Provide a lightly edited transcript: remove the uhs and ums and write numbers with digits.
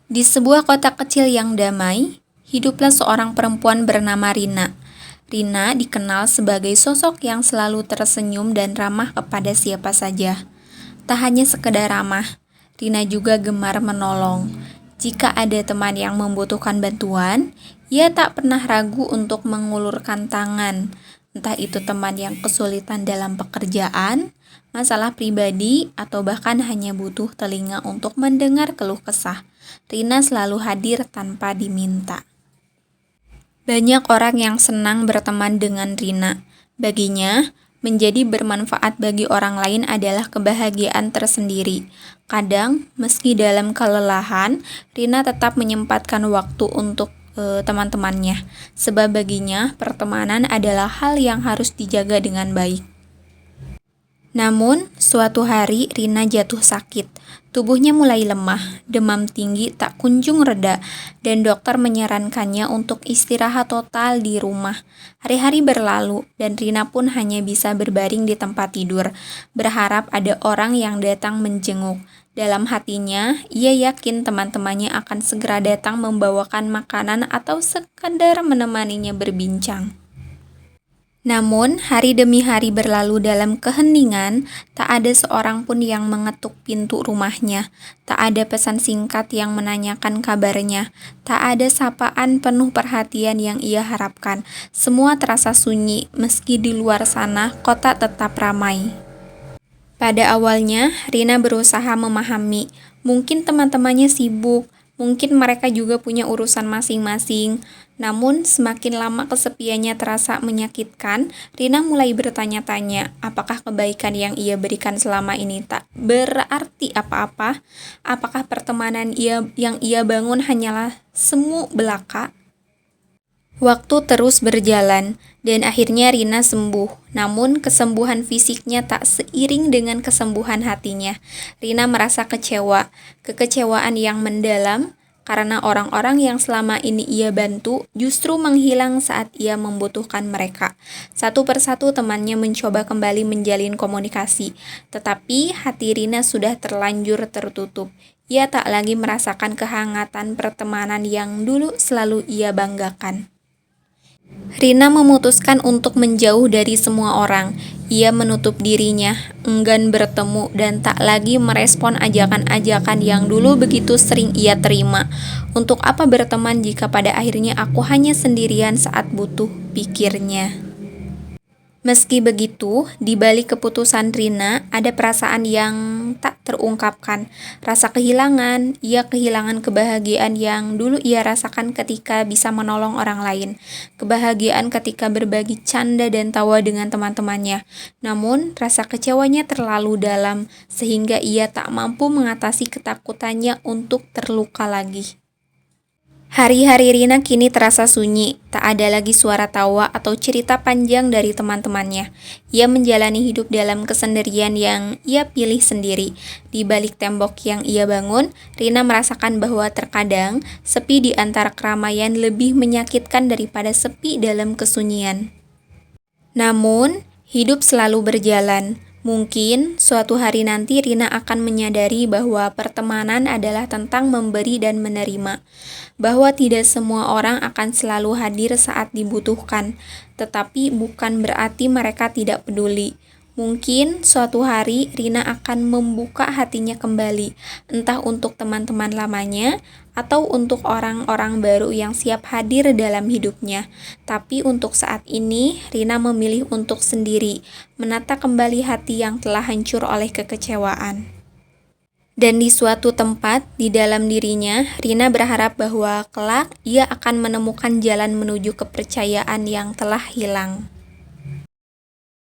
Di sebuah kota kecil yang damai, hiduplah seorang perempuan bernama Rina. Rina dikenal sebagai sosok yang selalu tersenyum dan ramah kepada siapa saja. Tak hanya sekedar ramah, Rina juga gemar menolong. Jika ada teman yang membutuhkan bantuan, ia tak pernah ragu untuk mengulurkan tangan. Entah itu teman yang kesulitan dalam pekerjaan, masalah pribadi, atau bahkan hanya butuh telinga untuk mendengar keluh kesah. Rina selalu hadir tanpa diminta. Banyak orang yang senang berteman dengan Rina. Baginya, menjadi bermanfaat bagi orang lain adalah kebahagiaan tersendiri. Kadang, meski dalam kelelahan, Rina tetap menyempatkan waktu untuk teman-temannya. Sebab baginya, pertemanan adalah hal yang harus dijaga dengan baik. Namun, suatu hari Rina jatuh sakit. Tubuhnya mulai lemah, demam tinggi tak kunjung reda, dan dokter menyarankannya untuk istirahat total di rumah. Hari-hari berlalu, dan Rina pun hanya bisa berbaring di tempat tidur, berharap ada orang yang datang menjenguk. Dalam hatinya, ia yakin teman-temannya akan segera datang membawakan makanan atau sekadar menemaninya berbincang. Namun, hari demi hari berlalu dalam keheningan, tak ada seorang pun yang mengetuk pintu rumahnya. Tak ada pesan singkat yang menanyakan kabarnya. Tak ada sapaan penuh perhatian yang ia harapkan. Semua terasa sunyi, meski di luar sana kota tetap ramai. Pada awalnya, Rina berusaha memahami. Mungkin teman-temannya sibuk, mungkin mereka juga punya urusan masing-masing. Namun, semakin lama kesepiannya terasa menyakitkan, Rina mulai bertanya-tanya, apakah kebaikan yang ia berikan selama ini tak berarti apa-apa? Apakah pertemanan yang ia bangun hanyalah semu belaka? Waktu terus berjalan, dan akhirnya Rina sembuh. Namun, kesembuhan fisiknya tak seiring dengan kesembuhan hatinya. Rina merasa kecewa, kekecewaan yang mendalam, karena orang-orang yang selama ini ia bantu justru menghilang saat ia membutuhkan mereka. Satu persatu temannya mencoba kembali menjalin komunikasi, tetapi hati Rina sudah terlanjur tertutup. Ia tak lagi merasakan kehangatan pertemanan yang dulu selalu ia banggakan. Rina memutuskan untuk menjauh dari semua orang. Ia menutup dirinya, enggan bertemu, dan tak lagi merespon ajakan-ajakan yang dulu begitu sering ia terima. Untuk apa berteman jika pada akhirnya aku hanya sendirian saat butuh, pikirnya. Meski begitu, di balik keputusan Rina, ada perasaan yang tak terungkapkan. Rasa kehilangan, ia kehilangan kebahagiaan yang dulu ia rasakan ketika bisa menolong orang lain. Kebahagiaan ketika berbagi canda dan tawa dengan teman-temannya. Namun, rasa kecewanya terlalu dalam, sehingga ia tak mampu mengatasi ketakutannya untuk terluka lagi. Hari-hari Rina kini terasa sunyi, tak ada lagi suara tawa atau cerita panjang dari teman-temannya. Ia menjalani hidup dalam kesendirian yang ia pilih sendiri. Di balik tembok yang ia bangun, Rina merasakan bahwa terkadang sepi di antara keramaian lebih menyakitkan daripada sepi dalam kesunyian. Namun, hidup selalu berjalan. Mungkin suatu hari nanti Rina akan menyadari bahwa pertemanan adalah tentang memberi dan menerima, bahwa tidak semua orang akan selalu hadir saat dibutuhkan, tetapi bukan berarti mereka tidak peduli. Mungkin suatu hari Rina akan membuka hatinya kembali, entah untuk teman-teman lamanya atau untuk orang-orang baru yang siap hadir dalam hidupnya. Tapi untuk saat ini, Rina memilih untuk sendiri, menata kembali hati yang telah hancur oleh kekecewaan. Dan di suatu tempat di dalam dirinya, Rina berharap bahwa kelak ia akan menemukan jalan menuju kepercayaan yang telah hilang.